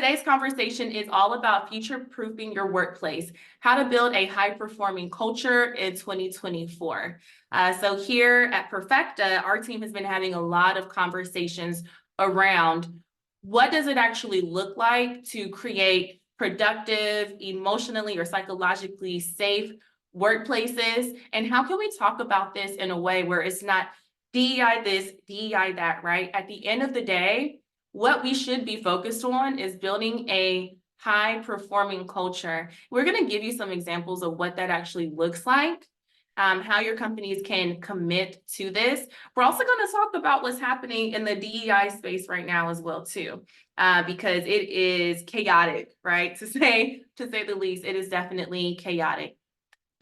Today's conversation is all about future-proofing your workplace, how to build a high-performing culture in 2024. So here at Perfeqta, our team has been having a lot of conversations around what does it actually look like to create productive, emotionally or psychologically safe workplaces, and how can we talk about this in a way where it's not DEI this, DEI that, right? At the end of the day, what we should be focused on is building a high-performing culture. We're going to give you some examples of what that actually looks like, how your companies can commit to this. We're also going to talk about what's happening in the DEI space right now as well, too, because it is chaotic, right? To say the least, it is definitely chaotic.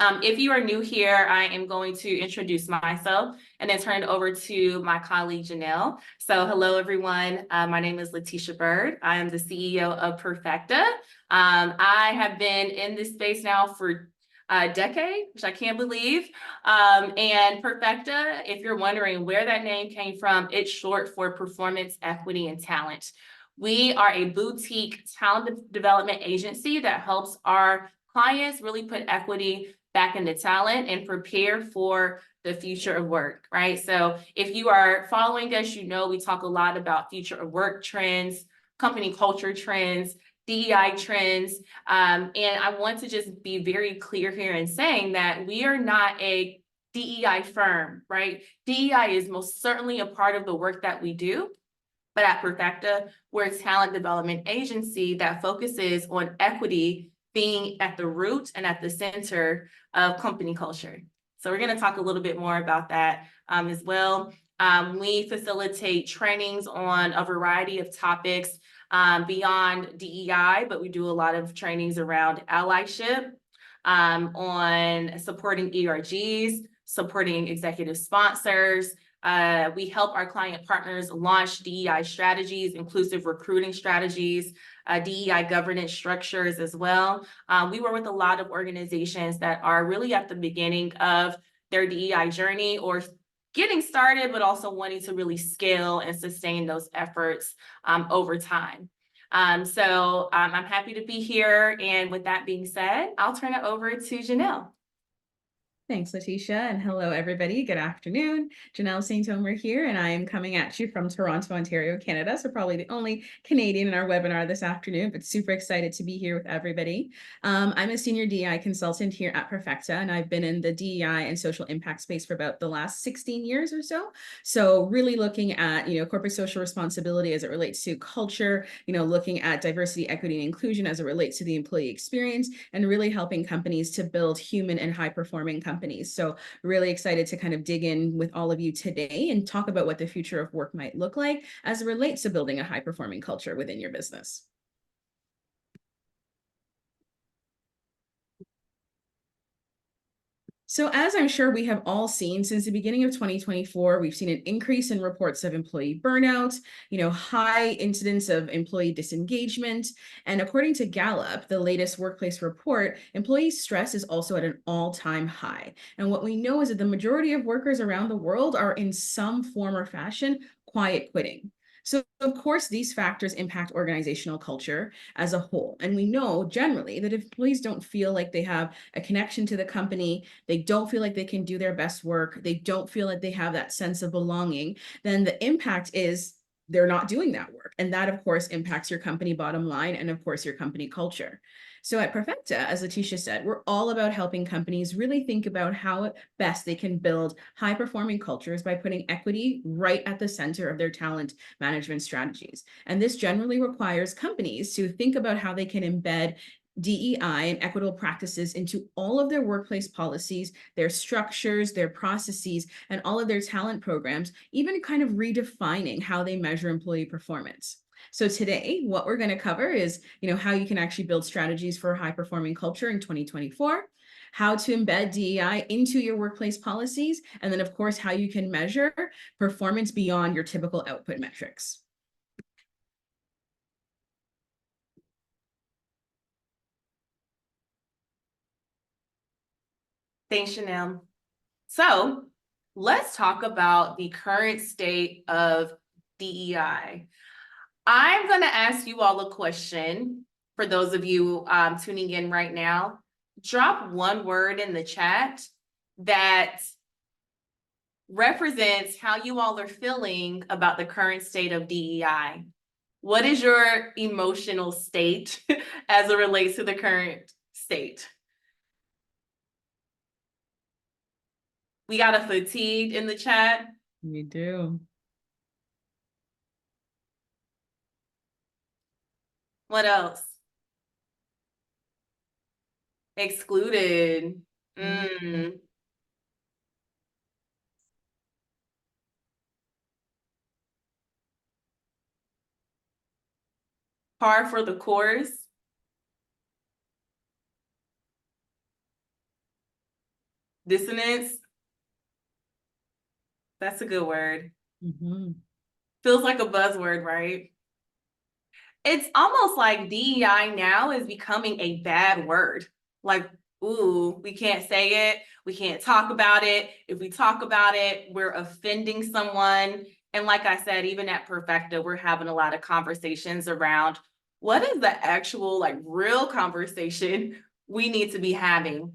If you are new here, I am going to introduce myself and then turn it over to my colleague, Janelle. So hello, everyone. My name is Latesha Byrd. I am the CEO of Perfeqta. I have been in this space now for a decade, which I can't believe. And Perfeqta, if you're wondering where that name came from, it's short for Performance, Equity, and Talent. We are a boutique talent development agency that helps our clients really put equity back into talent and prepare for the future of work, right? So if you are following us, you know we talk a lot about future of work trends, company culture trends, DEI trends, and I want to just be very clear here in saying that we are not a DEI firm, right? DEI is most certainly a part of the work that we do, but at Perfeqta, we're a talent development agency that focuses on equity being at the root and at the center of company culture. So we're going to talk a little bit more about that as well. We facilitate trainings on a variety of topics beyond DEI, but we do a lot of trainings around allyship, on supporting ERGs, supporting executive sponsors. We help our client partners launch DEI strategies, inclusive recruiting strategies, DEI governance structures as well. We work with a lot of organizations that are really at the beginning of their DEI journey or getting started, but also wanting to really scale and sustain those efforts over time. So I'm happy to be here. And with that being said, I'll turn it over to Janelle. Thanks, Latesha, and hello, everybody. Good afternoon. Janelle St. Omer here, and I am coming at you from Toronto, Ontario, Canada, so probably the only Canadian in our webinar this afternoon, but super excited to be here with everybody. I'm a senior DEI consultant here at Perfeqta, and I've been in the DEI and social impact space for about the last 16 years or so. So really looking at, corporate social responsibility as it relates to culture, looking at diversity, equity, and inclusion as it relates to the employee experience, and really helping companies to build human and high-performing companies. So really excited to kind of dig in with all of you today and talk about what the future of work might look like as it relates to building a high-performing culture within your business. So as I'm sure we have all seen since the beginning of 2024, we've seen an increase in reports of employee burnout, high incidence of employee disengagement. And according to Gallup, the latest workplace report, employee stress is also at an all-time high. And what we know is that the majority of workers around the world are in some form or fashion quiet quitting. So, of course, these factors impact organizational culture as a whole. And we know generally that if employees don't feel like they have a connection to the company, they don't feel like they can do their best work, they don't feel like they have that sense of belonging, then the impact is they're not doing that work. And that, of course, impacts your company bottom line and, of course, your company culture. So at Perfeqta, as Latesha said, we're all about helping companies really think about how best they can build high-performing cultures by putting equity right at the center of their talent management strategies. And this generally requires companies to think about how they can embed DEI and equitable practices into all of their workplace policies, their structures, their processes, and all of their talent programs, even kind of redefining how they measure employee performance. So today, what we're going to cover is, how you can actually build strategies for a high-performing culture in 2024, how to embed DEI into your workplace policies, and then, of course, how you can measure performance beyond your typical output metrics. Thanks, Janelle. So let's talk about the current state of DEI. I'm going to ask you all a question for those of you tuning in right now. Drop one word in the chat that represents how you all are feeling about the current state of DEI. What is your emotional state as it relates to the current state? We got a fatigued in the chat. We do. What else? Excluded. Par for the course. Dissonance. That's a good word. Feels like a buzzword, right? It's almost like DEI now is becoming a bad word. Like, ooh, we can't say it. We can't talk about it. If we talk about it, we're offending someone. And like I said, even at Perfecta, we're having a lot of conversations around what is the actual, like, real conversation we need to be having.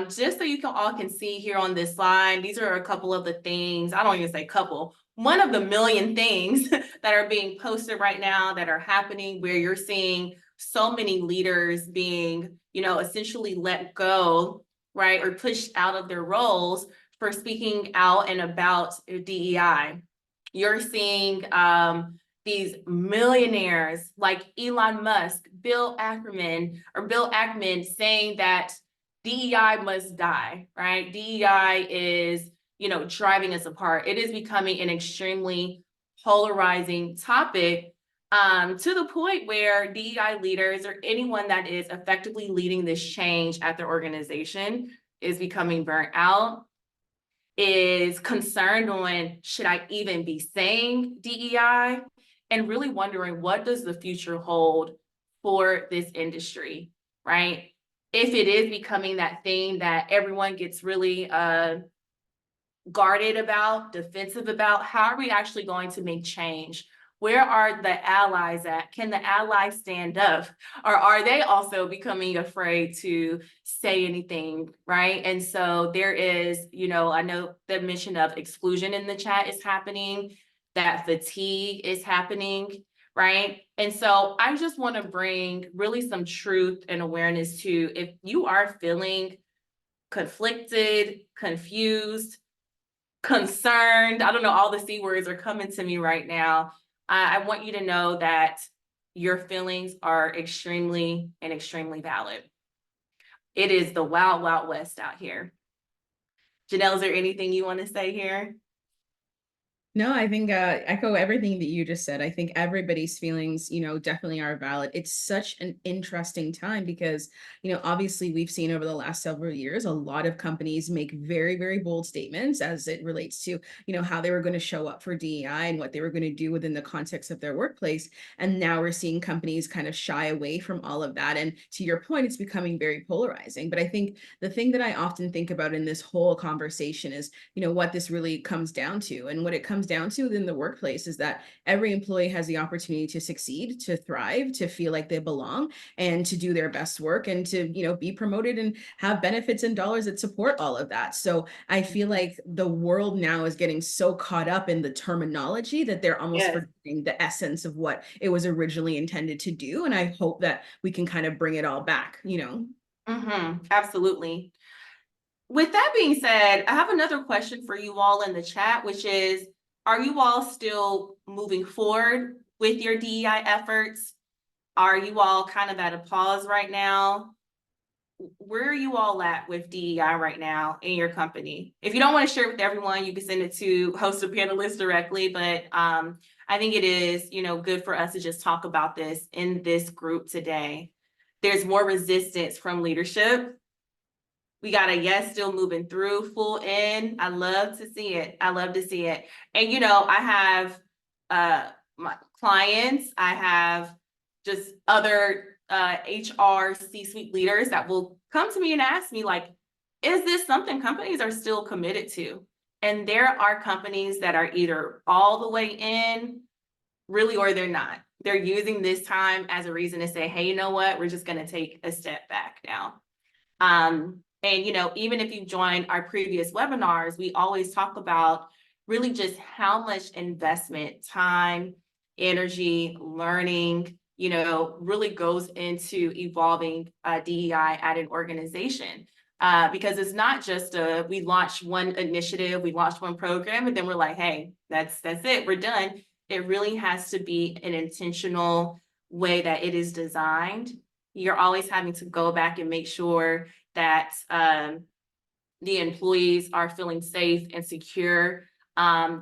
Just so you can all can see here on this slide, these are a couple of the things, I don't even say couple, one of the million things that are being posted right now that are happening where you're seeing so many leaders being, essentially let go, right, or pushed out of their roles for speaking out and about DEI. You're seeing these millionaires like Elon Musk, Bill Ackman saying that DEI must die, right? DEI is, driving us apart. It is becoming an extremely polarizing topic to the point where DEI leaders or anyone that is effectively leading this change at their organization is becoming burnt out, is concerned on, should I even be saying DEI? And really wondering, what does the future hold for this industry, right? If it is becoming that thing that everyone gets really guarded about, defensive about, how are we actually going to make change? Where are the allies at? Can the allies stand up? Or are they also becoming afraid to say anything, right? And so there is, I know the mention of exclusion in the chat is happening, that fatigue is happening, right? And so I just want to bring really some truth and awareness to, if you are feeling conflicted, confused, concerned, I don't know, all the C words are coming to me right now. I want you to know that your feelings are extremely valid. It is the wild, wild west out here. Janelle, is there anything you want to say here? No, I think echo everything that you just said. I think everybody's feelings, definitely are valid. It's such an interesting time because, obviously we've seen over the last several years, a lot of companies make very, very bold statements as it relates to, how they were going to show up for DEI and what they were going to do within the context of their workplace. And now we're seeing companies kind of shy away from all of that. And to your point, it's becoming very polarizing. But I think the thing that I often think about in this whole conversation is, what this really comes down to. And what it comes down to within the workplace is that every employee has the opportunity to succeed, to thrive, to feel like they belong, and to do their best work, and to, be promoted and have benefits and dollars that support all of that. So I feel like the world now is getting so caught up in the terminology that they're almost forgetting the essence of what it was originally intended to do. And I hope that we can kind of bring it all back, Absolutely. With that being said, I have another question for you all in the chat, which is, are you all still moving forward with your DEI efforts? Are you all kind of at a pause right now? Where are you all at with DEI right now in your company? If you don't want to share it with everyone, you can send it to host or panelists directly, but I think it is, good for us to just talk about this in this group today. There's more resistance from leadership. We got a yes, still moving through, full in. I love to see it. I love to see it. And, I have my clients, I have just other HR C-suite leaders that will come to me and ask me, like, is this something companies are still committed to? And there are companies that are either all the way in, really, or they're not. They're using this time as a reason to say, hey, you know what? We're just going to take a step back now. And, even if you joined our previous webinars, we always talk about really just how much investment, time, energy, learning, really goes into evolving DEI at an organization. Because it's not just we launched one initiative, we launched one program, and then we're like, hey, that's it, we're done. It really has to be an intentional way that it is designed. You're always having to go back and make sure that the employees are feeling safe and secure,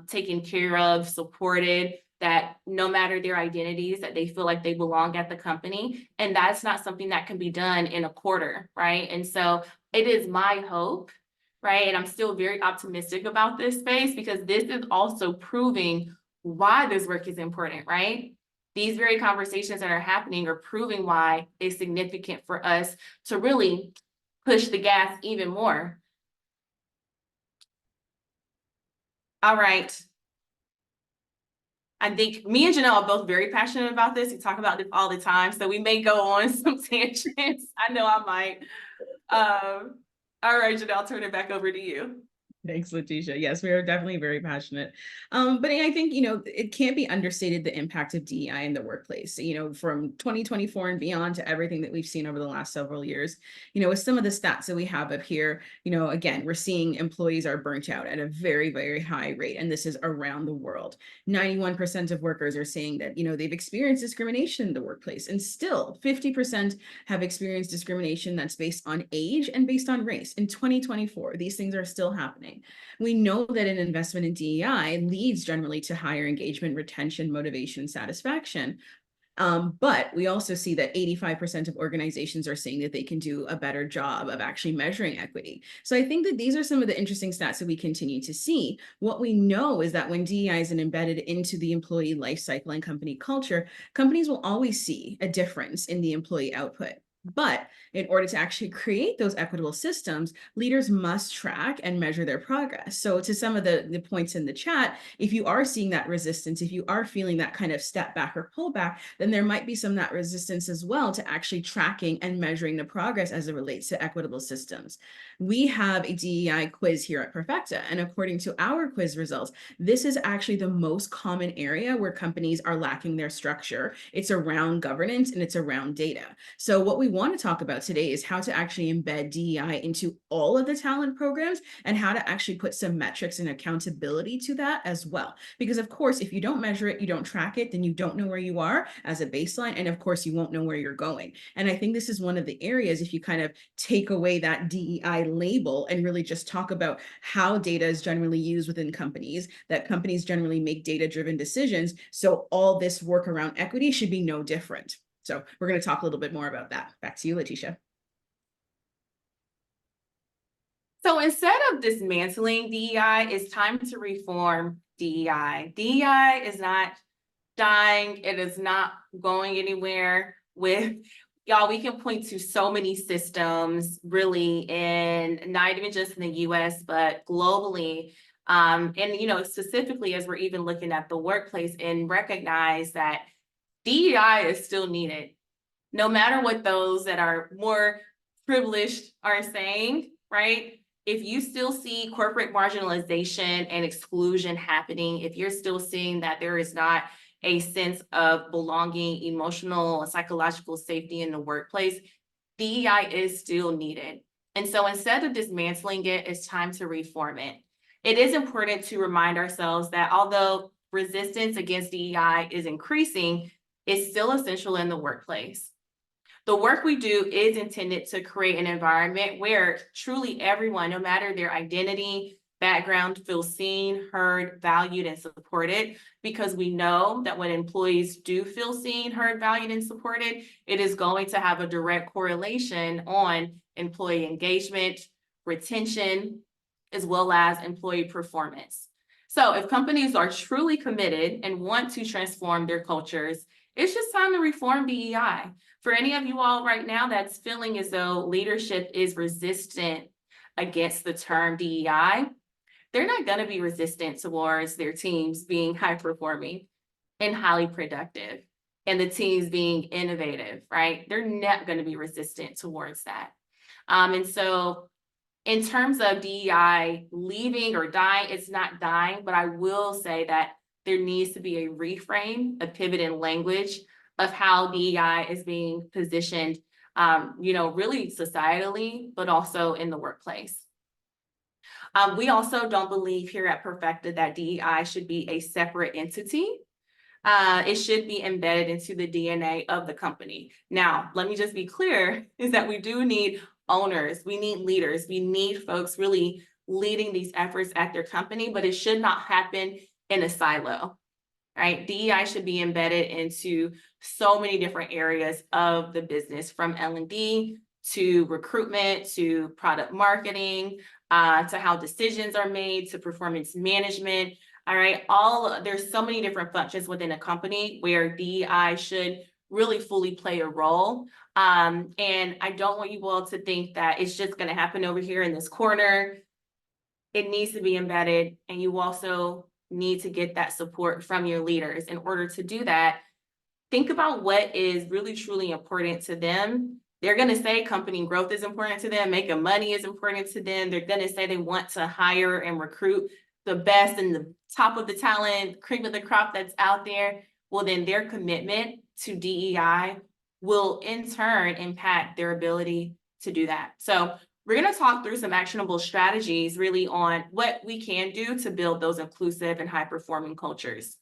taken care of, supported, that no matter their identities, that they feel like they belong at the company. And that's not something that can be done in a quarter, right? And so it is my hope, right? And I'm still very optimistic about this space, because this is also proving why this work is important, right? These very conversations that are happening are proving why it's significant for us to really push the gas even more. All right. I think me and Janelle are both very passionate about this. We talk about this all the time, so we may go on some tangents. I know I might. All right, Janelle, I'll turn it back over to you. Thanks, Latesha. Yes, we are definitely very passionate. But I think, it can't be understated the impact of DEI in the workplace, from 2024 and beyond to everything that we've seen over the last several years. With some of the stats that we have up here, again, we're seeing employees are burnt out at a very, very high rate. And this is around the world. 91% of workers are saying that, they've experienced discrimination in the workplace, and still 50% have experienced discrimination that's based on age and based on race. In 2024, these things are still happening. We know that an investment in DEI leads generally to higher engagement, retention, motivation, satisfaction. But we also see that 85% of organizations are saying that they can do a better job of actually measuring equity. So I think that these are some of the interesting stats that we continue to see. What we know is that when DEI is embedded into the employee life cycle and company culture, companies will always see a difference in the employee output. But in order to actually create those equitable systems, leaders must track and measure their progress. So to some of the points in the chat, if you are seeing that resistance, if you are feeling that kind of step back or pullback, then there might be some of that resistance as well to actually tracking and measuring the progress as it relates to equitable systems. We have a DEI quiz here at Perfeqta, and according to our quiz results, this is actually the most common area where companies are lacking their structure. It's around governance and it's around data. So what we want to talk about today is how to actually embed DEI into all of the talent programs and how to actually put some metrics and accountability to that as well. Because of course, if you don't measure it, you don't track it, then you don't know where you are as a baseline. And of course, you won't know where you're going. And I think this is one of the areas, if you kind of take away that DEI label and really just talk about how data is generally used within companies, that companies generally make data-driven decisions. So all this work around equity should be no different. So we're going to talk a little bit more about that. Back to you, Latesha. So instead of dismantling DEI, it's time to reform DEI. DEI is not dying. It is not going anywhere. With y'all, we can point to so many systems, really, and not even just in the US, but globally. And specifically as we're even looking at the workplace, and recognize that DEI is still needed, no matter what those that are more privileged are saying, right? If you still see corporate marginalization and exclusion happening, if you're still seeing that there is not a sense of belonging, emotional and psychological safety in the workplace, DEI is still needed. And so instead of dismantling it, it's time to reform it. It is important to remind ourselves that although resistance against DEI is increasing, it's still essential in the workplace. The work we do is intended to create an environment where truly everyone, no matter their identity, background, feels seen, heard, valued, and supported, because we know that when employees do feel seen, heard, valued, and supported, it is going to have a direct correlation on employee engagement, retention, as well as employee performance. So if companies are truly committed and want to transform their cultures, it's just time to reform DEI. For any of you all right now that's feeling as though leadership is resistant against the term DEI, they're not going to be resistant towards their teams being high performing and highly productive. and the teams being innovative, right? They're not going to be resistant towards that. And so in terms of DEI leaving or dying, it's not dying, but I will say that there needs to be a reframe, a pivot in language of how DEI is being positioned, really societally, but also in the workplace. We also don't believe here at Perfeqta that DEI should be a separate entity. It should be embedded into the DNA of the company. Now, let me just be clear, is that we do need owners, we need leaders, we need folks really leading these efforts at their company, but it should not happen in a silo, right? DEI should be embedded into so many different areas of the business, from L&D to recruitment, to product marketing, to how decisions are made, to performance management. All right, there's so many different functions within a company where DEI should really fully play a role. And I don't want you all to think that it's just going to happen over here in this corner. It needs to be embedded, and you also need to get that support from your leaders. In order to do that, think about what is really truly important to them. They're going to say company growth is important to them, making money is important to them. They're going to say they want to hire and recruit the best and the top of the talent, cream of the crop that's out there. Well, then their commitment to DEI will in turn impact their ability to do that. So we're going to talk through some actionable strategies really on what we can do to build those inclusive and high-performing cultures.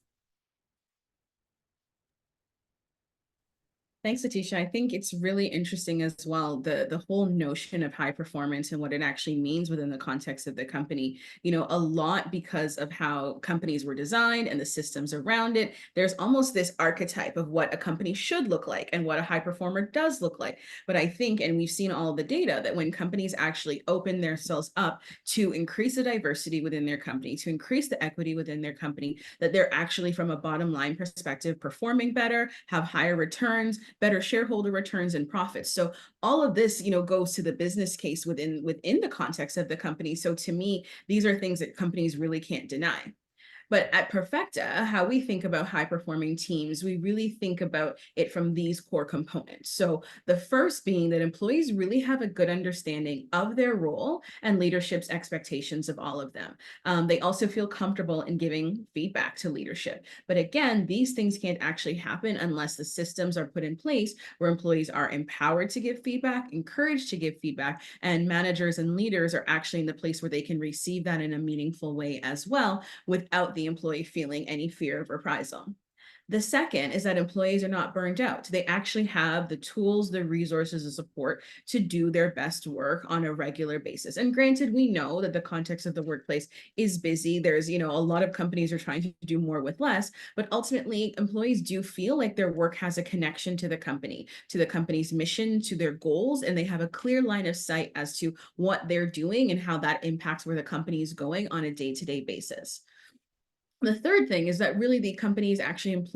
Thanks, Latesha. I think it's really interesting as well, the whole notion of high performance and what it actually means within the context of the company. A lot because of how companies were designed and the systems around it. There's almost this archetype of what a company should look like and what a high performer does look like. But I think, and we've seen all the data, that when companies actually open themselves up to increase the diversity within their company, to increase the equity within their company, that they're actually, from a bottom line perspective, performing better, have higher returns, better shareholder returns and profits. So all of this, goes to the business case within the context of the company. So to me, these are things that companies really can't deny. But at Perfeqta, how we think about high performing teams, we really think about it from these core components. So the first being that employees really have a good understanding of their role and leadership's expectations of all of them. They also feel comfortable in giving feedback to leadership. But again, these things can't actually happen unless the systems are put in place where employees are empowered to give feedback, encouraged to give feedback, and managers and leaders are actually in the place where they can receive that in a meaningful way as well, without the employee feeling any fear of reprisal. The second is that employees are not burned out. They actually have the tools, the resources, the support to do their best work on a regular basis. And granted, we know that the context of the workplace is busy. There's, a lot of companies are trying to do more with less, but ultimately employees do feel like their work has a connection to the company's mission, to their goals, and they have a clear line of sight as to what they're doing and how that impacts where the company is going on a day-to-day basis. The third thing is that really the companies actually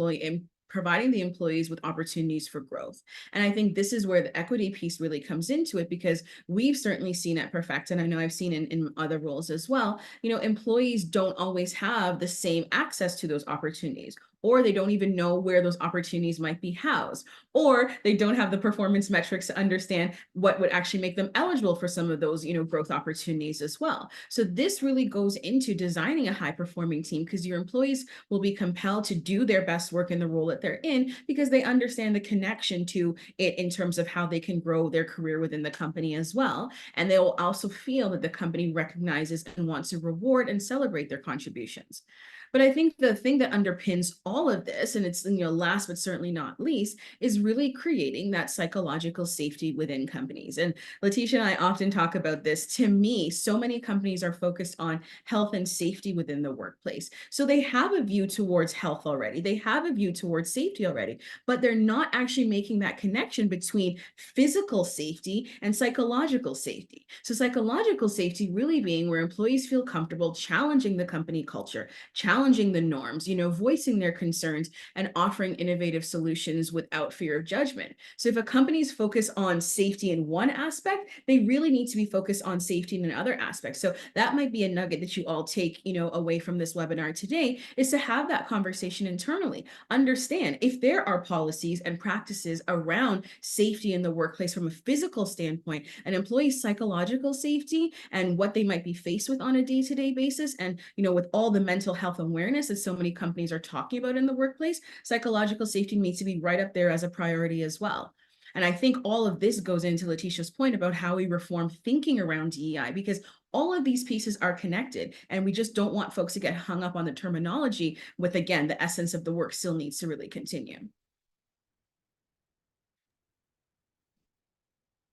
providing the employees with opportunities for growth. And I think this is where the equity piece really comes into it, because we've certainly seen at Perfeqta, and I know I've seen in other roles as well, employees don't always have the same access to those opportunities, or they don't even know where those opportunities might be housed, or they don't have the performance metrics to understand what would actually make them eligible for some of those, growth opportunities as well. So this really goes into designing a high performing team, because your employees will be compelled to do their best work in the role that they're in, because they understand the connection to it in terms of how they can grow their career within the company as well. And they will also feel that the company recognizes and wants to reward and celebrate their contributions. But I think the thing that underpins all of this, and it's, last but certainly not least, is really creating that psychological safety within companies. And Latesha and I often talk about this. To me, so many companies are focused on health and safety within the workplace. So they have a view towards health already. They have a view towards safety already, but they're not actually making that connection between physical safety and psychological safety. So psychological safety really being where employees feel comfortable challenging the company culture, challenging challenging the norms, voicing their concerns and offering innovative solutions without fear of judgment. So if a company's focus on safety in one aspect, they really need to be focused on safety in other aspects. So that might be a nugget that you all take, away from this webinar today, is to have that conversation internally. Understand if there are policies and practices around safety in the workplace from a physical standpoint, an employee's psychological safety and what they might be faced with on a day-to-day basis. And, with all the mental health awareness that so many companies are talking about in the workplace, psychological safety needs to be right up there as a priority as well. And I think all of this goes into Latesha's point about how we reform thinking around DEI, because all of these pieces are connected, and we just don't want folks to get hung up on the terminology with, again, the essence of the work still needs to really continue.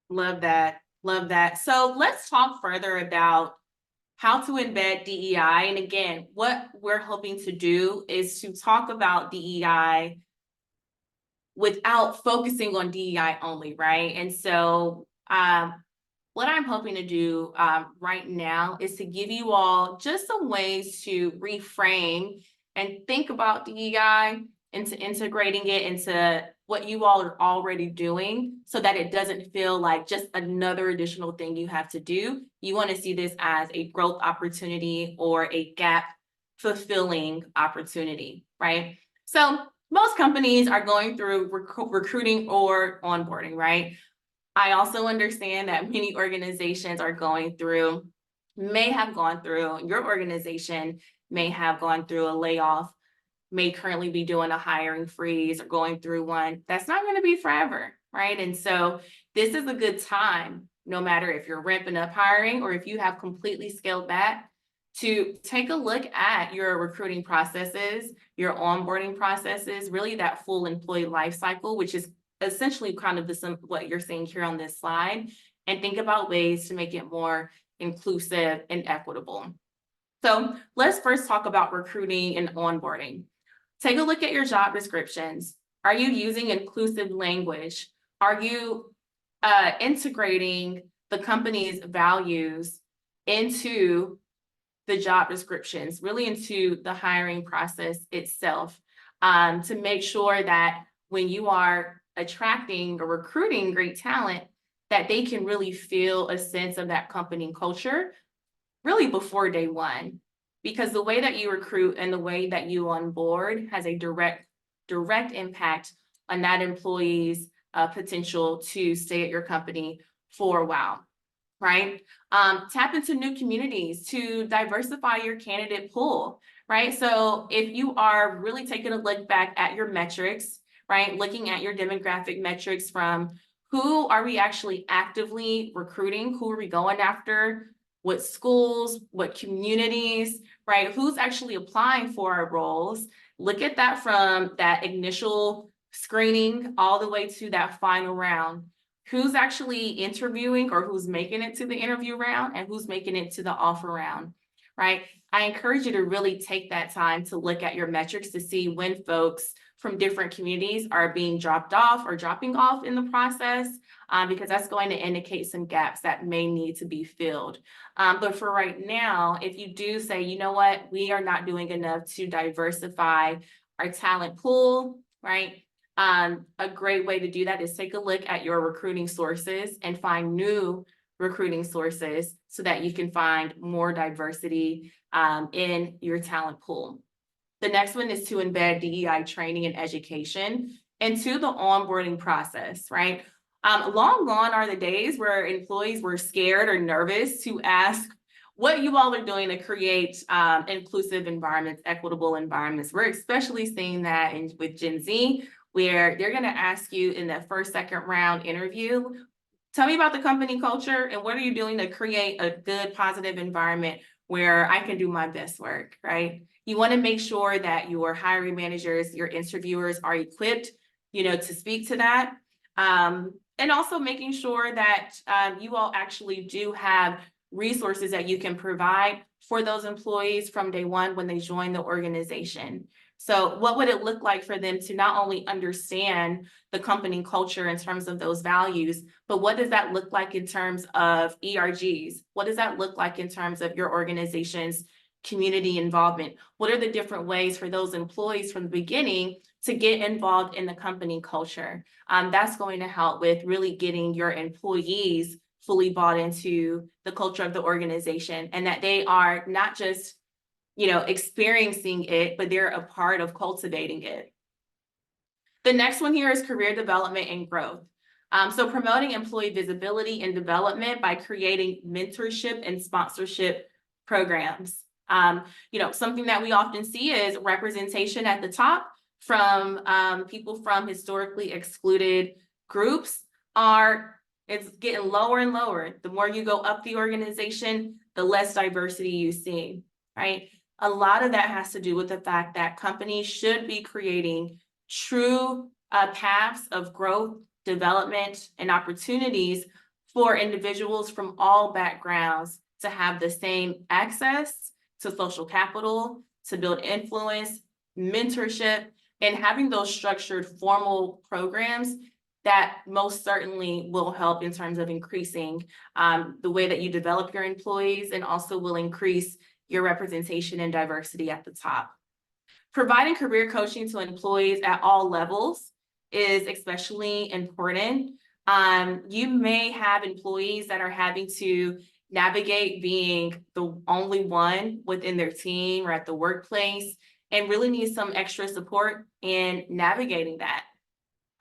Love that. Love that. So let's talk further about how to embed DEI. And again, what we're hoping to do is to talk about DEI without focusing on DEI only, right? And so what I'm hoping to do right now is to give you all just some ways to reframe and think about DEI into integrating it into what you all are already doing, so that it doesn't feel like just another additional thing you have to do. You want to see this as a growth opportunity or a gap fulfilling opportunity, right? So most companies are going through recruiting or onboarding, right? I also understand that many organizations are going through, your organization may have gone through a layoff, may currently be doing a hiring freeze or going through one. That's not going to be forever, right? And so this is a good time, no matter if you're ramping up hiring or if you have completely scaled back, to take a look at your recruiting processes, your onboarding processes, really that full employee life cycle, which is essentially kind of what you're seeing here on this slide, and think about ways to make it more inclusive and equitable. So let's first talk about recruiting and onboarding. Take a look at your job descriptions. Are you using inclusive language? Are you integrating the company's values into the job descriptions, really into the hiring process itself, to make sure that when you are attracting or recruiting great talent, that they can really feel a sense of that company culture really before day one. Because the way that you recruit and the way that you onboard has a direct impact on that employee's potential to stay at your company for a while, right? Tap into new communities to diversify your candidate pool, right? So if you are really taking a look back at your metrics, right? Looking at your demographic metrics from who are we actually actively recruiting? Who are we going after? What schools, what communities, right? Who's actually applying for our roles? Look at that from that initial screening all the way to that final round. Who's actually interviewing or who's making it to the interview round and who's making it to the offer round, right? I encourage you to really take that time to look at your metrics to see when folks from different communities are being dropped off or dropping off in the process, because that's going to indicate some gaps that may need to be filled. But for right now, if you do say, you know what, we are not doing enough to diversify our talent pool, right? A great way to do that is take a look at your recruiting sources and find new recruiting sources so that you can find more diversity in your talent pool. The next one is to embed DEI training and education into the onboarding process, right? Long gone are the days where employees were scared or nervous to ask what you all are doing to create inclusive environments, equitable environments. We're especially seeing that with Gen Z, where they're going to ask you in that first, second round interview, tell me about the company culture and what are you doing to create a good, positive environment where I can do my best work, right? You want to make sure that your hiring managers, your interviewers are equipped, to speak to that. And also making sure that you all actually do have resources that you can provide for those employees from day one when they join the organization. So what would it look like for them to not only understand the company culture in terms of those values, but what does that look like in terms of ERGs? What does that look like in terms of your organization's community involvement? What are the different ways for those employees from the beginning to get involved in the company culture? That's going to help with really getting your employees fully bought into the culture of the organization, and that they are not just, experiencing it, but they're a part of cultivating it. The next one here is career development and growth. So promoting employee visibility and development by creating mentorship and sponsorship programs. Something that we often see is representation at the top from people from historically excluded groups it's getting lower and lower. The more you go up the organization, the less diversity you see, right? A lot of that has to do with the fact that companies should be creating true paths of growth, development, and opportunities for individuals from all backgrounds to have the same access to social capital, to build influence, mentorship, and having those structured formal programs that most certainly will help in terms of increasing the way that you develop your employees, and also will increase your representation and diversity at the top. Providing career coaching to employees at all levels is especially important. You may have employees that are having to navigate being the only one within their team or at the workplace, and really need some extra support in navigating that.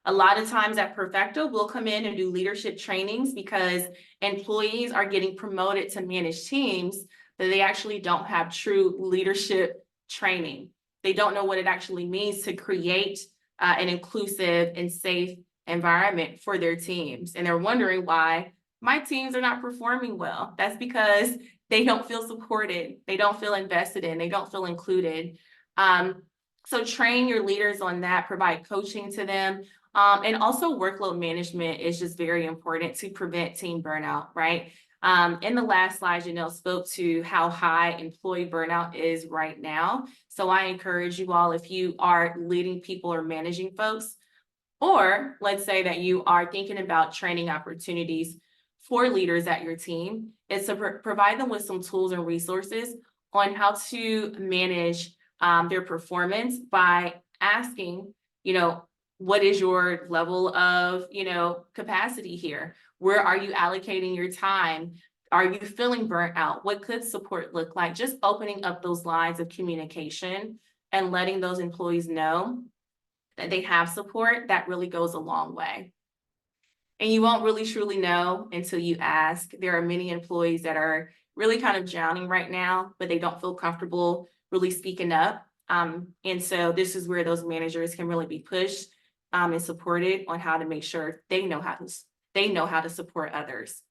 A lot of times at Perfeqta, we'll come in and do leadership trainings because employees are getting promoted to manage teams that they actually don't have true leadership training. They don't know what it actually means to create an inclusive and safe environment for their teams. And they're wondering why my teams are not performing well. That's because they don't feel supported. They don't feel invested in. They don't feel included. So train your leaders on that, provide coaching to them. And also workload management is just very important to prevent team burnout, right? In the last slide, Janelle spoke to how high employee burnout is right now. So I encourage you all, if you are leading people or managing folks, or let's say that you are thinking about training opportunities for leaders at your team, is to provide them with some tools and resources on how to manage their performance by asking, what is your level of, capacity here? Where are you allocating your time? Are you feeling burnt out? What could support look like? Just opening up those lines of communication and letting those employees know that they have support, that really goes a long way. And you won't really truly know until you ask. There are many employees that are really kind of drowning right now, but they don't feel comfortable really speaking up. And so this is where those managers can really be pushed and supported on how to make sure they know how to support others.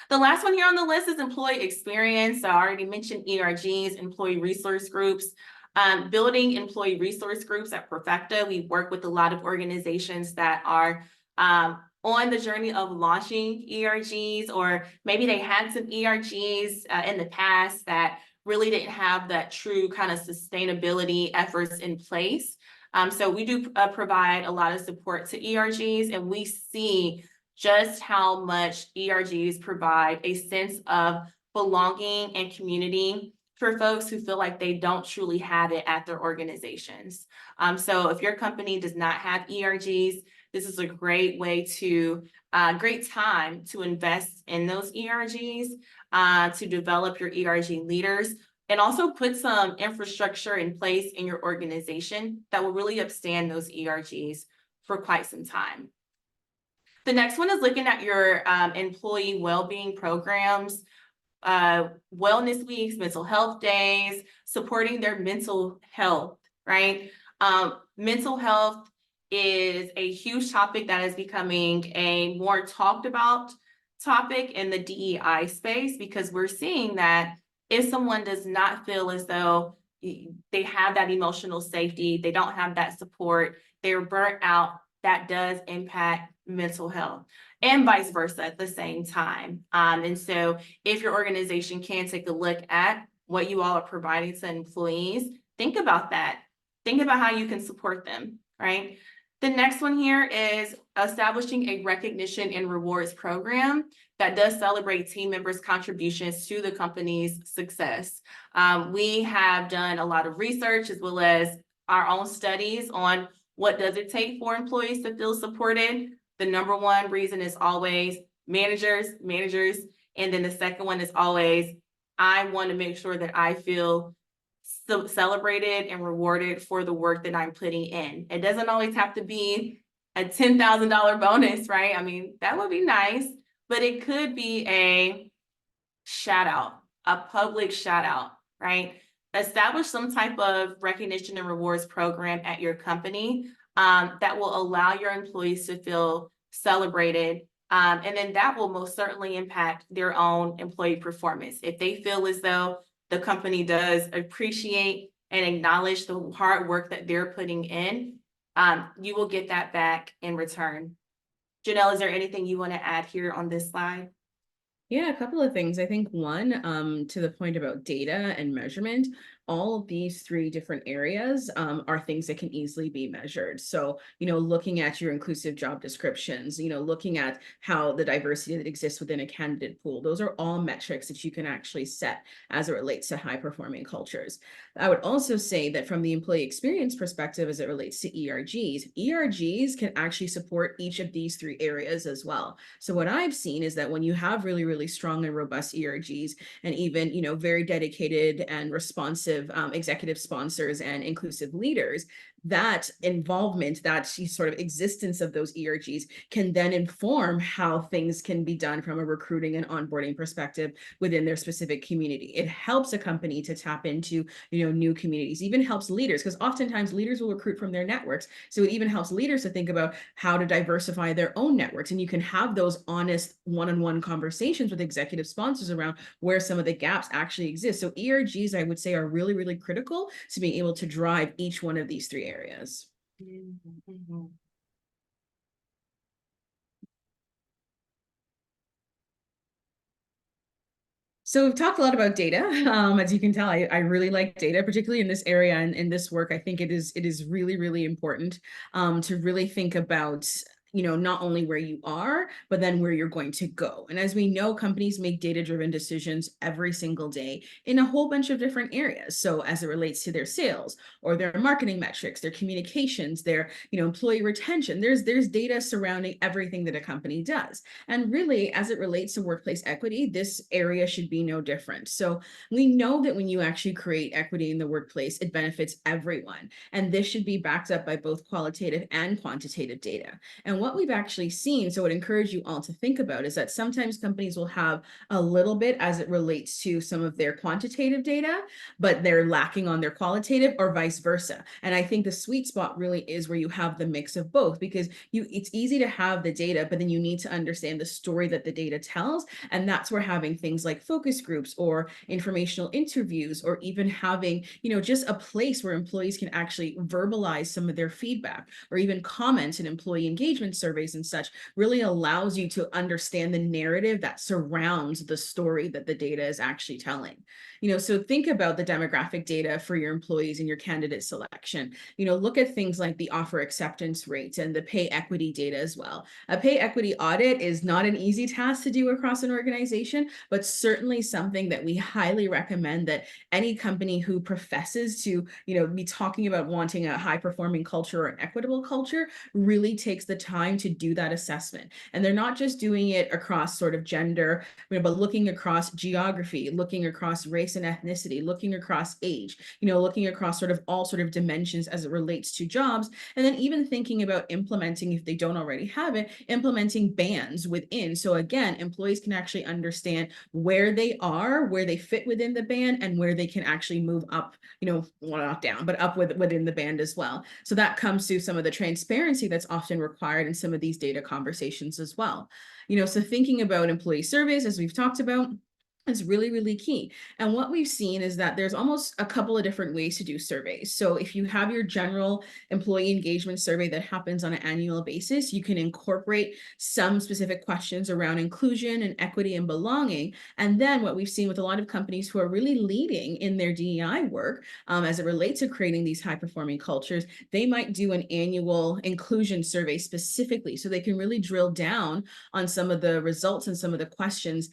The last one here on the list is employee experience. So I already mentioned ERGs, employee resource groups. Building employee resource groups at Perfeqta. We work with a lot of organizations that are on the journey of launching ERGs, or maybe they had some ERGs in the past that really didn't have that true kind of sustainability efforts in place. So we do provide a lot of support to ERGs, and we see just how much ERGs provide a sense of belonging and community for folks who feel like they don't truly have it at their organizations. So if your company does not have ERGs, this is a great way to, great time to invest in those ERGs, to develop your ERG leaders, and also put some infrastructure in place in your organization that will really upstand those ERGs for quite some time. The next one is looking at your employee well-being programs, wellness weeks, mental health days, supporting their mental health, right? Mental health is a huge topic that is becoming a more talked about topic in the DEI space, because we're seeing that if someone does not feel as though they have that emotional safety, they don't have that support, they're burnt out, that does impact mental health, and vice versa at the same time. And so if your organization can take a look at what you all are providing to employees, think about that. Think about how you can support them, right? The next one here is establishing a recognition and rewards program that does celebrate team members' contributions to the company's success. We have done a lot of research as well as our own studies on what does it take for employees to feel supported. The number one reason is always managers, and then the second one is always, I want to make sure that I feel celebrated and rewarded for the work that I'm putting in. It doesn't always have to be a $10,000 bonus, right? I mean, that would be nice, but it could be a shout out, a public shout out, right? Establish some type of recognition and rewards program at your company that will allow your employees to feel celebrated. And then that will most certainly impact their own employee performance. If they feel as though the company does appreciate and acknowledge the hard work that they're putting in, you will get that back in return. Janelle, is there anything you want to add here on this slide? Yeah, a couple of things. I think one, to the point about data and measurement, all of these three different areas are things that can easily be measured. So, looking at your inclusive job descriptions, looking at how the diversity that exists within a candidate pool, those are all metrics that you can actually set as it relates to high performing cultures. I would also say that from the employee experience perspective, as it relates to ERGs can actually support each of these three areas as well. So what I've seen is that when you have really, really strong and robust ERGs and even, very dedicated and responsive executive sponsors and inclusive leaders, that involvement, that sort of existence of those ERGs can then inform how things can be done from a recruiting and onboarding perspective within their specific community. It helps a company to tap into, new communities, even helps leaders, because oftentimes leaders will recruit from their networks. So it even helps leaders to think about how to diversify their own networks. And you can have those honest one-on-one conversations with executive sponsors around where some of the gaps actually exist. So ERGs, I would say, are really, really critical to being able to drive each one of these three areas. Mm-hmm. So we've talked a lot about data. As you can tell, I really like data, particularly in this area and in this work. I think it is really, really important to really think about not only where you are, but then where you're going to go. And as we know, companies make data-driven decisions every single day in a whole bunch of different areas. So as it relates to their sales or their marketing metrics, their communications, their employee retention, there's data surrounding everything that a company does. And really, as it relates to workplace equity, this area should be no different. So we know that when you actually create equity in the workplace, it benefits everyone. And this should be backed up by both qualitative and quantitative data. And what we've actually seen, so I would encourage you all to think about, is that sometimes companies will have a little bit as it relates to some of their quantitative data, but they're lacking on their qualitative, or vice versa. And I think the sweet spot really is where you have the mix of both, because it's easy to have the data, but then you need to understand the story that the data tells. And that's where having things like focus groups or informational interviews, or even having, just a place where employees can actually verbalize some of their feedback, or even comment in employee engagement surveys and such, really allows you to understand the narrative that surrounds the story that the data is actually telling. So think about the demographic data for your employees and your candidate selection. Look at things like the offer acceptance rates and the pay equity data as well. A pay equity audit is not an easy task to do across an organization, but certainly something that we highly recommend that any company who professes to, be talking about wanting a high performing culture or an equitable culture really takes the time to do that assessment. And they're not just doing it across sort of gender, but looking across geography, looking across race and ethnicity, looking across age, looking across sort of all sort of dimensions as it relates to jobs. And then even thinking about implementing, if they don't already have it, implementing bands within. So again, employees can actually understand where they are, where they fit within the band, and where they can actually move up, well, not down, but up within the band as well. So that comes to some of the transparency that's often required in some of these data conversations as well. So thinking about employee surveys, as we've talked about, is really, really key. And what we've seen is that there's almost a couple of different ways to do surveys. So if you have your general employee engagement survey that happens on an annual basis, you can incorporate some specific questions around inclusion and equity and belonging. And then what we've seen with a lot of companies who are really leading in their DEI work, as it relates to creating these high performing cultures, they might do an annual inclusion survey specifically so they can really drill down on some of the results and some of the questions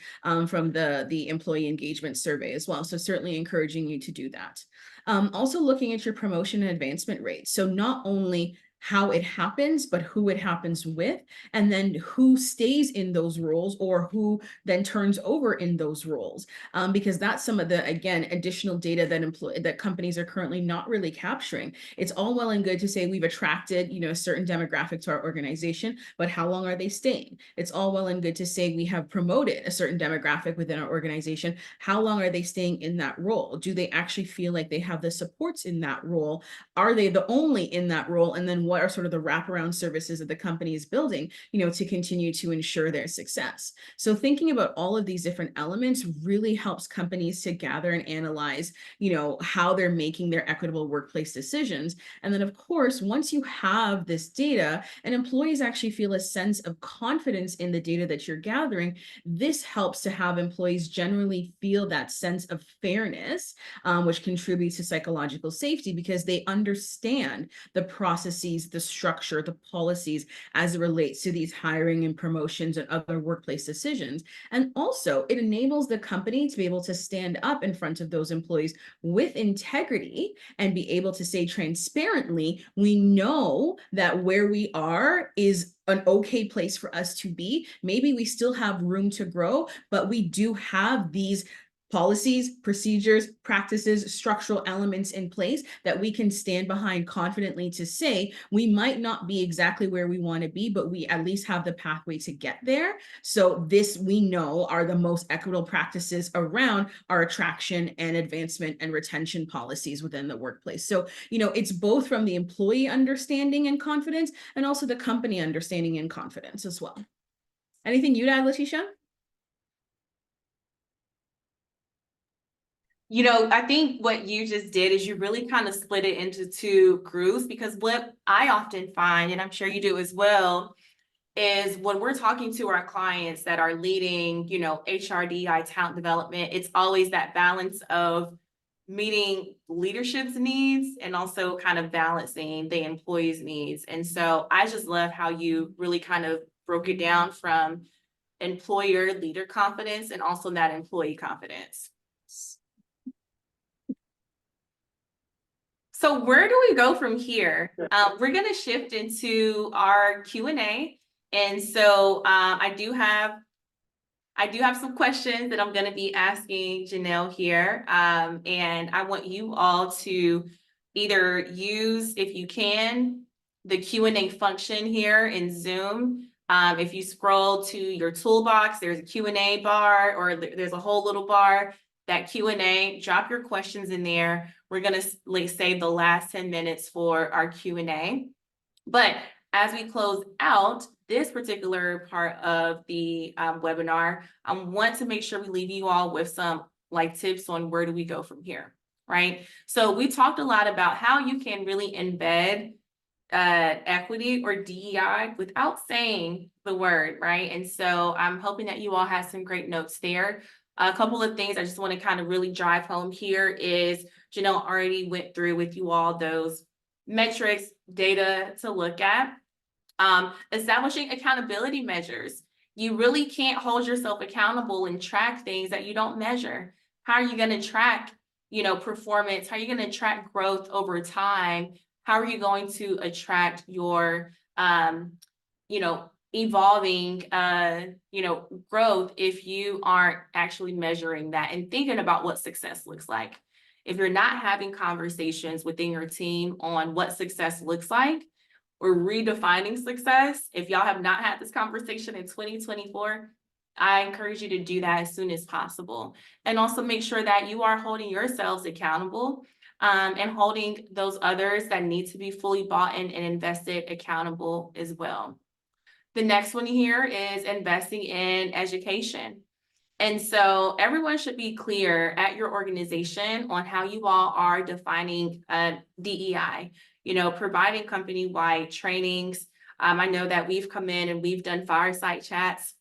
from the employee engagement survey as well. So certainly encouraging you to do that. Also looking at your promotion and advancement rates. So not only how it happens, but who it happens with, and then who stays in those roles or who then turns over in those roles. Because that's some of the, again, additional data that companies are currently not really capturing. It's all well and good to say we've attracted, a certain demographic to our organization, but how long are they staying? It's all well and good to say we have promoted a certain demographic within our organization. How long are they staying in that role? Do they actually feel like they have the supports in that role? Are they the only in that role? And then what are sort of the wraparound services that the company is building, to continue to ensure their success? So thinking about all of these different elements really helps companies to gather and analyze, how they're making their equitable workplace decisions. And then of course, once you have this data and employees actually feel a sense of confidence in the data that you're gathering, this helps to have employees generally feel that sense of fairness, which contributes to psychological safety because they understand the processes, the structure, the policies as it relates to these hiring and promotions and other workplace decisions. And also, it enables the company to be able to stand up in front of those employees with integrity and be able to say transparently, we know that where we are is an okay place for us to be. Maybe we still have room to grow, but we do have these policies, procedures, practices, structural elements in place that we can stand behind confidently to say we might not be exactly where we want to be, but we at least have the pathway to get there. So this we know are the most equitable practices around our attraction and advancement and retention policies within the workplace. So, it's both from the employee understanding and confidence and also the company understanding and confidence as well. Anything you'd add, Latesha? I think what you just did is you really kind of split it into two groups, because what I often find, and I'm sure you do as well, is when we're talking to our clients that are leading, HRDI talent development, it's always that balance of meeting leadership's needs and also kind of balancing the employees' needs. And so I just love how you really kind of broke it down from employer leader confidence and also that employee confidence. So where do we go from here? We're going to shift into our Q&A. And so I do have some questions that I'm going to be asking Janelle here. And I want you all to either use, if you can, the Q&A function here in Zoom. If you scroll to your toolbox, there's a Q&A bar, or there's a whole little bar. That Q&A, drop your questions in there. We're going to save the last 10 minutes for our Q&A. But as we close out this particular part of the webinar, I want to make sure we leave you all with some tips on where do we go from here, right? So we talked a lot about how you can really embed equity or DEI without saying the word, right? And so I'm hoping that you all have some great notes there. A couple of things I just want to kind of really drive home here is Janelle already went through with you all those metrics, data to look at. Establishing accountability measures. You really can't hold yourself accountable and track things that you don't measure. How are you going to track, performance? How are you going to track growth over time? How are you going to attract your, evolving, growth if you aren't actually measuring that and thinking about what success looks like? If you're not having conversations within your team on what success looks like, or redefining success, if y'all have not had this conversation in 2024, I encourage you to do that as soon as possible. And also make sure that you are holding yourselves accountable, and holding those others that need to be fully bought in and invested accountable as well. The next one here is investing in education. And so everyone should be clear at your organization on how you all are defining DEI, providing company-wide trainings. I know that we've come in and we've done fireside chats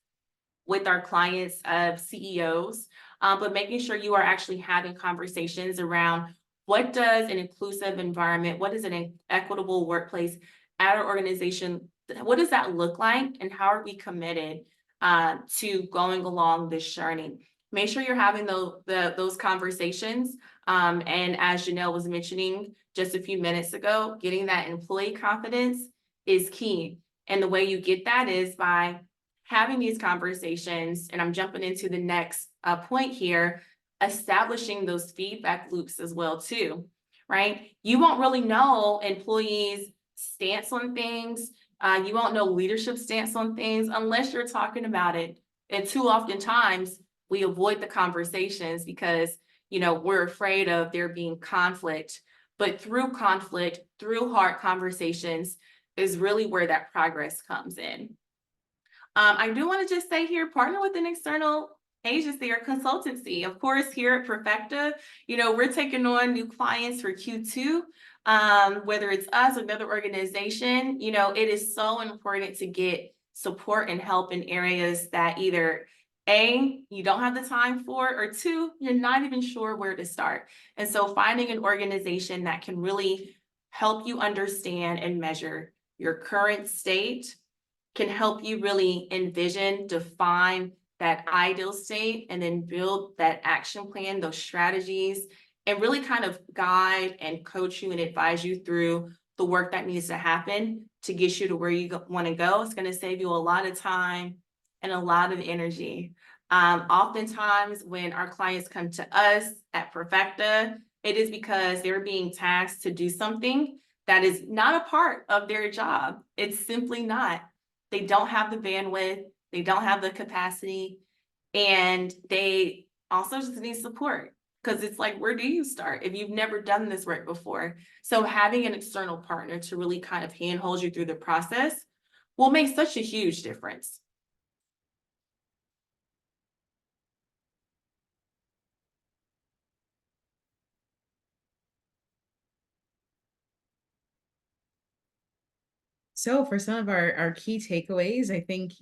with our clients of CEOs, but making sure you are actually having conversations around what does an inclusive environment, what is an equitable workplace at our organization, what does that look like, and how are we committed to going along this journey? Make sure you're having those conversations. And as Janelle was mentioning just a few minutes ago, getting that employee confidence is key. And the way you get that is by having these conversations, and I'm jumping into the next point here, establishing those feedback loops as well too, right? You won't really know employees' stance on things. You won't know leadership stance on things unless you're talking about it. And too often times we avoid the conversations because, we're afraid of there being conflict. But through conflict, through hard conversations is really where that progress comes in. I do want to just say here, partner with an external agency or consultancy. Of course, here at Perfeqta, we're taking on new clients for Q2. Whether it's us or another organization, it is so important to get support and help in areas that either A, you don't have the time for, or two, you're not even sure where to start. And so finding an organization that can really help you understand and measure your current state can help you really envision, define that ideal state, and then build that action plan, those strategies, and really kind of guide and coach you and advise you through the work that needs to happen to get you to where you want to go. It's going to save you a lot of time and a lot of energy. Oftentimes when our clients come to us at Perfeqta, it is because they're being tasked to do something that is not a part of their job. It's simply not. They don't have the bandwidth, they don't have the capacity, and they also just need support. Because it's like, where do you start if you've never done this work before? So having an external partner to really kind of handhold you through the process will make such a huge difference. So for some of our key takeaways, I think,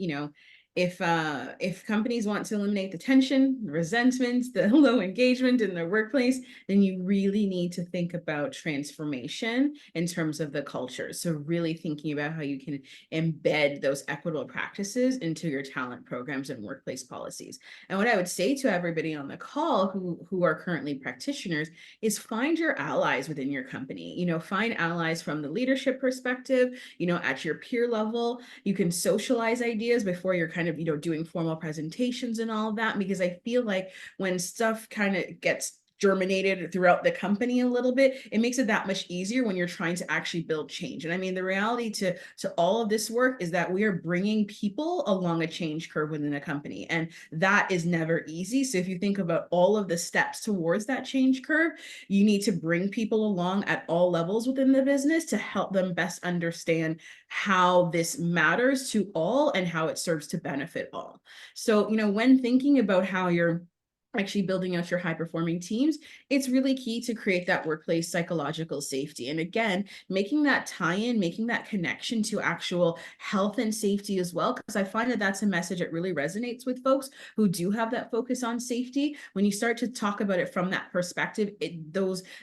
if companies want to eliminate the tension, the resentment, the low engagement in their workplace, then you really need to think about transformation in terms of the culture. So really thinking about how you can embed those equitable practices into your talent programs and workplace policies. And what I would say to everybody on the call who are currently practitioners is find your allies within your company. Find allies from the leadership perspective, at your peer level. You can socialize ideas before you're kind of, doing formal presentations and all of that, because I feel like when stuff kind of gets germinated throughout the company a little bit, it makes it that much easier when you're trying to actually build change. And I mean, the reality to all of this work is that we are bringing people along a change curve within a company, and that is never easy. So if you think about all of the steps towards that change curve, you need to bring people along at all levels within the business to help them best understand how this matters to all and how it serves to benefit all. So, when thinking about how you're actually building out your high performing teams, it's really key to create that workplace psychological safety. And again, making that tie-in, making that connection to actual health and safety as well, because I find that that's a message that really resonates with folks who do have that focus on safety. When you start to talk about it from that perspective,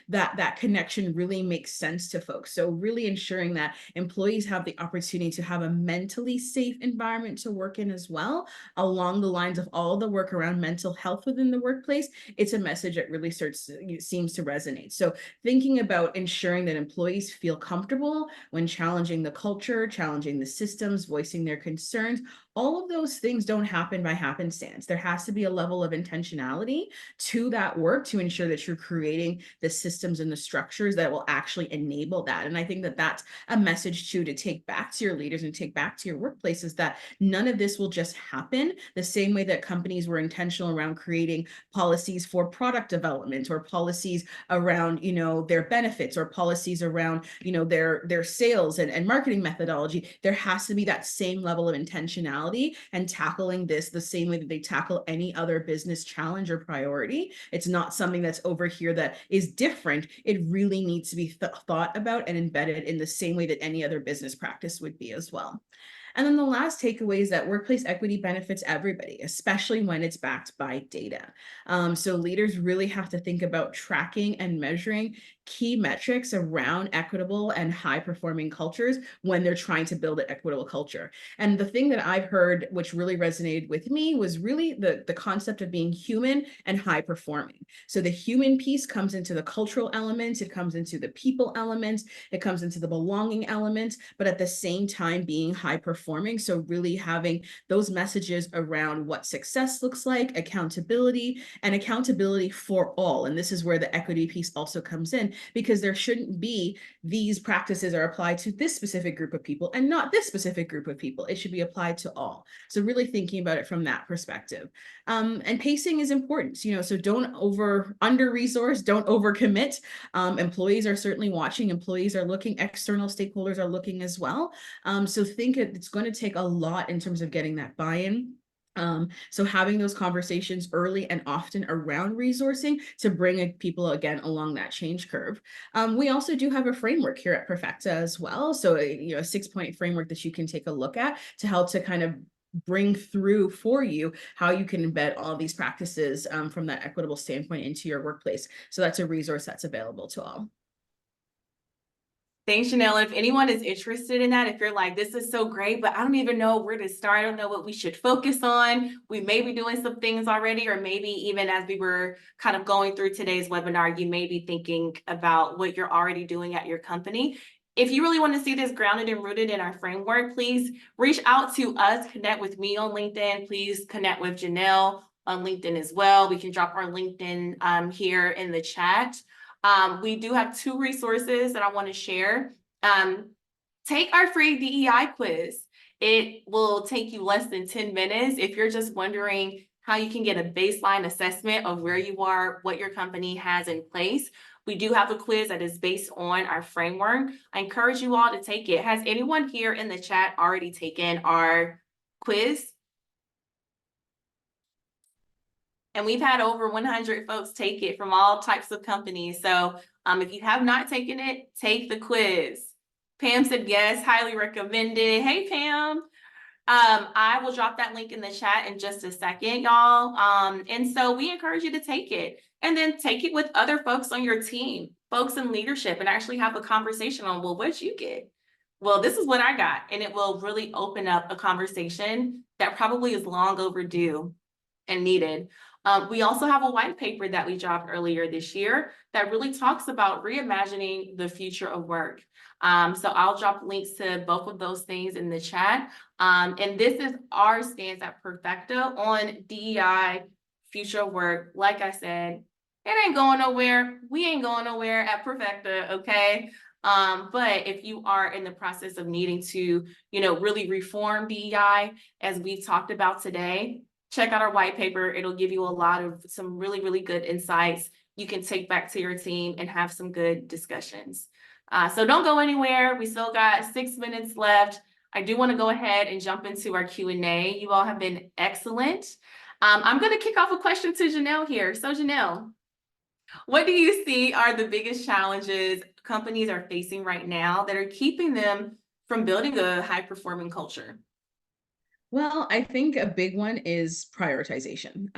that connection really makes sense to folks. So really ensuring that employees have the opportunity to have a mentally safe environment to work in as well, along the lines of all the work around mental health within the workplace, it's a message that really seems to resonate. So thinking about ensuring that employees feel comfortable when challenging the culture, challenging the systems, voicing their concerns, all of those things don't happen by happenstance. There has to be a level of intentionality to that work to ensure that you're creating the systems and the structures that will actually enable that. And I think that that's a message to take back to your leaders and take back to your workplaces, that none of this will just happen the same way that companies were intentional around creating policies for product development, or policies around, their benefits, or policies around, their sales and marketing methodology. There has to be that same level of intentionality intentionality and tackling this the same way that they tackle any other business challenge or priority. It's not something that's over here that is different. It really needs to be thought about and embedded in the same way that any other business practice would be as well. And then the last takeaway is that workplace equity benefits everybody, especially when it's backed by data. So leaders really have to think about tracking and measuring key metrics around equitable and high performing cultures when they're trying to build an equitable culture. And the thing that I've heard, which really resonated with me, was really the concept of being human and high performing. So the human piece comes into the cultural elements, it comes into the people elements, it comes into the belonging elements, but at the same time being high performing. So really having those messages around what success looks like, accountability, and accountability for all. And this is where the equity piece also comes in, because there shouldn't be these practices are applied to this specific group of people and not this specific group of people. It should be applied to all. So really thinking about it from that perspective. And pacing is important, so don't under resource, don't overcommit. Employees are certainly watching, employees are looking, external stakeholders are looking as well. So think it's going to take a lot in terms of getting that buy-in. So having those conversations early and often around resourcing to bring people again along that change curve. We also do have a framework here at Perfeqta as well. So a 6-point framework that you can take a look at to help to kind of bring through for you how you can embed all these practices from that equitable standpoint into your workplace. So that's a resource that's available to all. Thanks, Janelle. If anyone is interested in that, if you're like, this is so great, but I don't even know where to start, I don't know what we should focus on. We may be doing some things already, or maybe even as we were kind of going through today's webinar, you may be thinking about what you're already doing at your company. If you really want to see this grounded and rooted in our framework, please reach out to us, connect with me on LinkedIn. Please connect with Janelle on LinkedIn as well. We can drop our LinkedIn here in the chat. We do have 2 resources that I want to share. Take our free DEI quiz. It will take you less than 10 minutes. If you're just wondering how you can get a baseline assessment of where you are, what your company has in place, we do have a quiz that is based on our framework. I encourage you all to take it. Has anyone here in the chat already taken our quiz? And we've had over 100 folks take it from all types of companies. So if you have not taken it, take the quiz. Pam said yes, highly recommended. Hey, Pam. I will drop that link in the chat in just a second, y'all. And so we encourage you to take it and then take it with other folks on your team, folks in leadership, and actually have a conversation on, well, what'd you get? Well, this is what I got. And it will really open up a conversation that probably is long overdue and needed. We also have a white paper that we dropped earlier this year that really talks about reimagining the future of work. So I'll drop links to both of those things in the chat. And this is our stance at Perfeqta on DEI, future of work. Like I said, it ain't going nowhere. We ain't going nowhere at Perfeqta, okay? But if you are in the process of needing to, really reform DEI, as we've talked about today, check out our white paper. It'll give you a lot of some really, really good insights you can take back to your team and have some good discussions. So don't go anywhere. We still got 6 minutes left. I do want to go ahead and jump into our Q&A. You all have been excellent. I'm going to kick off a question to Janelle here. So Janelle, what do you see are the biggest challenges companies are facing right now that are keeping them from building a high-performing culture? Well, I think a big one is prioritization.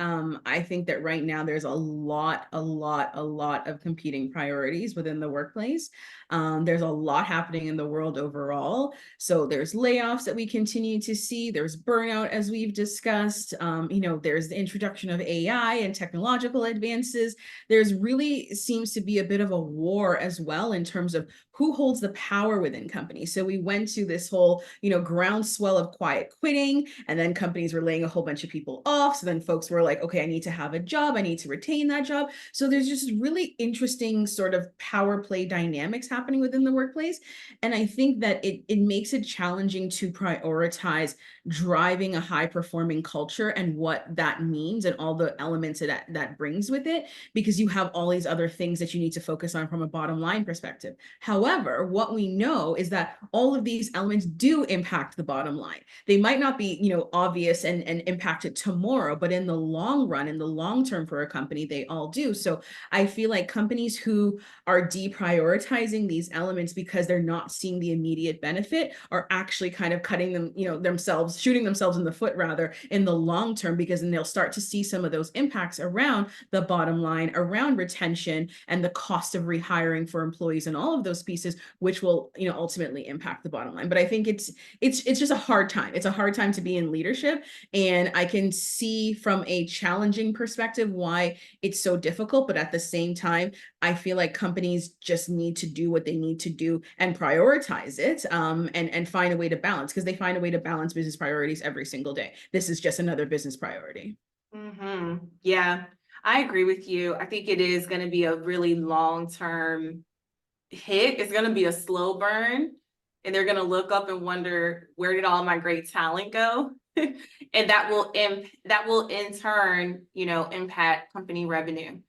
I think that right now there's a lot of competing priorities within the workplace. There's a lot happening in the world overall. So there's layoffs that we continue to see. There's burnout, as we've discussed. There's the introduction of AI and technological advances. There's really seems to be a bit of a war as well in terms of who holds the power within companies. So we went to this whole, groundswell of quiet quitting, and then companies were laying a whole bunch of people off. So then folks were like, okay, I need to have a job. I need to retain that job. So there's just really interesting sort of power play dynamics happening within the workplace. And I think that it makes it challenging to prioritize driving a high performing culture and what that means and all the elements that brings with it, because you have all these other things that you need to focus on from a bottom line perspective. However, what we know is that all of these elements do impact the bottom line. They might not be obvious and impacted tomorrow, but in the long run, in the long term for a company, they all do. So I feel like companies who are deprioritizing these elements because they're not seeing the immediate benefit are actually kind of cutting them, themselves, shooting themselves in the foot rather in the long term, because then they'll start to see some of those impacts around the bottom line, around retention and the cost of rehiring for employees and all of those pieces, which will, ultimately impact the bottom line. But I think it's just a hard time. It's a hard time to be in leadership. And I can see from a challenging perspective why it's so difficult. But at the same time, I feel like companies just need to do what they need to do and prioritize it, and find a way to balance, because they find a way to balance business priorities every single day. This is just another business priority. Yeah, I agree with you. I think it is going to be a really long-term hit. It's going to be a slow burn, and they're going to look up and wonder, where did all my great talent go? And that will in turn, impact company revenue.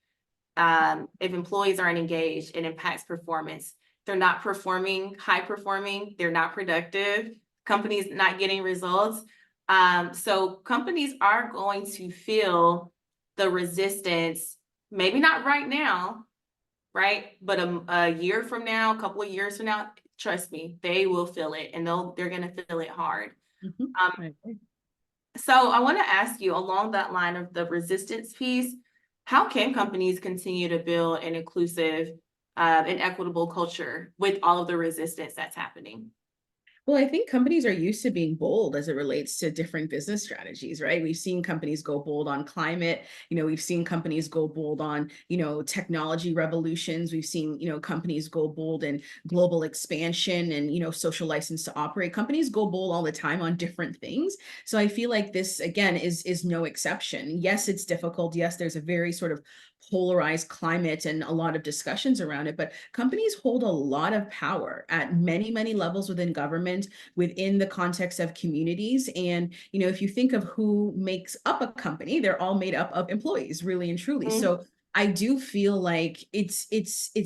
If employees aren't engaged, it impacts performance. They're not performing, high performing, they're not productive, companies not getting results. So companies are going to feel the resistance, maybe not right now, right? But a year from now, a couple of years from now, trust me, they will feel it, and they're going to feel it hard. Right. So I want to ask you, along that line of the resistance piece, how can companies continue to build an inclusive and equitable culture with all of the resistance that's happening? Well, I think companies are used to being bold as it relates to different business strategies, right? We've seen companies go bold on climate. We've seen companies go bold on, technology revolutions. We've seen, companies go bold in global expansion and, social license to operate. Companies go bold all the time on different things. So I feel like this, again, is no exception. Yes, it's difficult. Yes, there's a very sort of polarized climate and a lot of discussions around it, but companies hold a lot of power at many, many levels within government, within the context of communities. And, if you think of who makes up a company, they're all made up of employees, really and truly. So I do feel like it's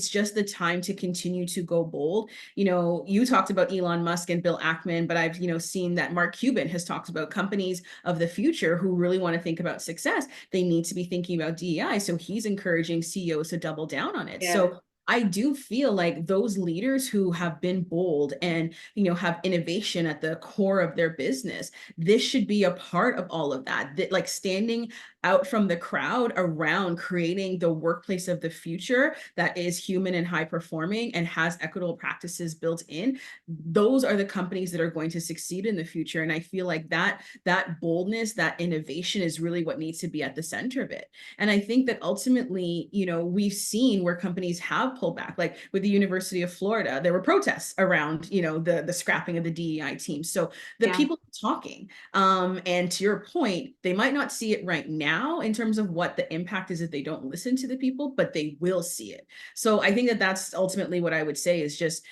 just the time to continue to go bold. You talked about Elon Musk and Bill Ackman, but I've, seen that Mark Cuban has talked about companies of the future who really want to think about success. They need to be thinking about DEI. So he's encouraging CEOs to double down on it. Yeah. So I do feel like those leaders who have been bold and, have innovation at the core of their business, this should be a part of all of that, like standing out from the crowd around creating the workplace of the future that is human and high performing and has equitable practices built in. Those are the companies that are going to succeed in the future. And I feel like that boldness, that innovation is really what needs to be at the center of it. And I think that ultimately, we've seen where companies have pulled back, like with the University of Florida, there were protests around, the scrapping of the DEI team. So the people talking, and to your point, they might not see it right now in terms of what the impact is if they don't listen to the people, but they will see it. So I think that that's ultimately what I would say is just,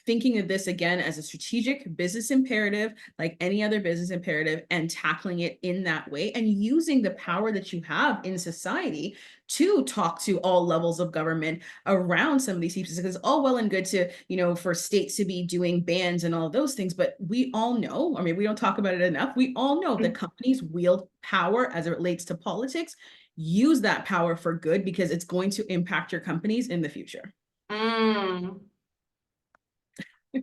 thinking of this again as a strategic business imperative, like any other business imperative, and tackling it in that way and using the power that you have in society to talk to all levels of government around some of these pieces, because it's all well and good to, for states to be doing bans and all of those things. But we all know, I mean, we don't talk about it enough. We all know that companies wield power as it relates to politics. Use that power for good, because it's going to impact your companies in the future.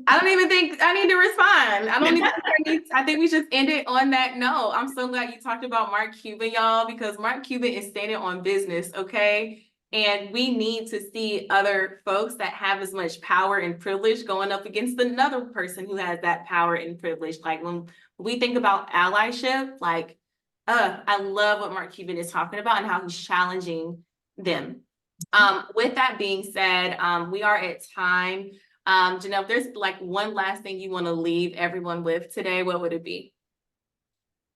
I don't even think I need to respond. I don't even think I think we should end it on that note. I'm so glad you talked about Mark Cuban, y'all, because Mark Cuban is standing on business, okay? And we need to see other folks that have as much power and privilege going up against another person who has that power and privilege. Like when we think about allyship, like, I love what Mark Cuban is talking about and how he's challenging them. With that being said, we are at time. Janelle, if there's like one last thing you want to leave everyone with today, what would it be?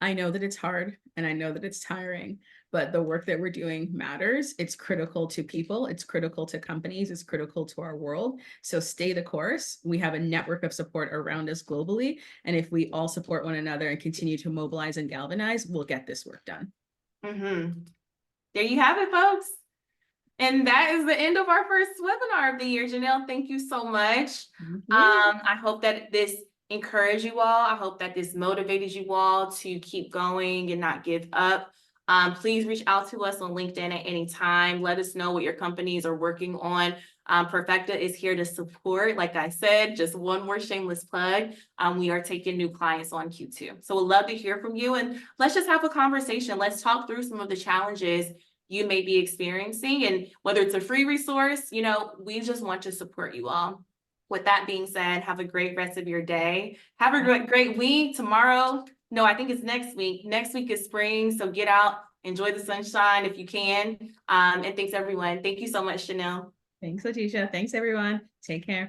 I know that it's hard and I know that it's tiring, but the work that we're doing matters. It's critical to people. It's critical to companies. It's critical to our world. So stay the course. We have a network of support around us globally. And if we all support one another and continue to mobilize and galvanize, we'll get this work done. There you have it, folks. And that is the end of our first webinar of the year. Janelle, thank you so much. I hope that this encourage you all. I hope that this motivated you all to keep going and not give up. Please reach out to us on LinkedIn at any time. Let us know what your companies are working on. Perfeqta is here to support. Like I said, just one more shameless plug. We are taking new clients on Q2. So we'd love to hear from you, and let's just have a conversation. Let's talk through some of the challenges you may be experiencing, and whether it's a free resource, we just want to support you all. With that being said, have a great rest of your day. Have a great week. Tomorrow, no, I think it's next week. Next week is spring, so get out, enjoy the sunshine if you can. And thanks everyone. Thank you so much, Janelle. Thanks, Latesha. Thanks, everyone. Take care.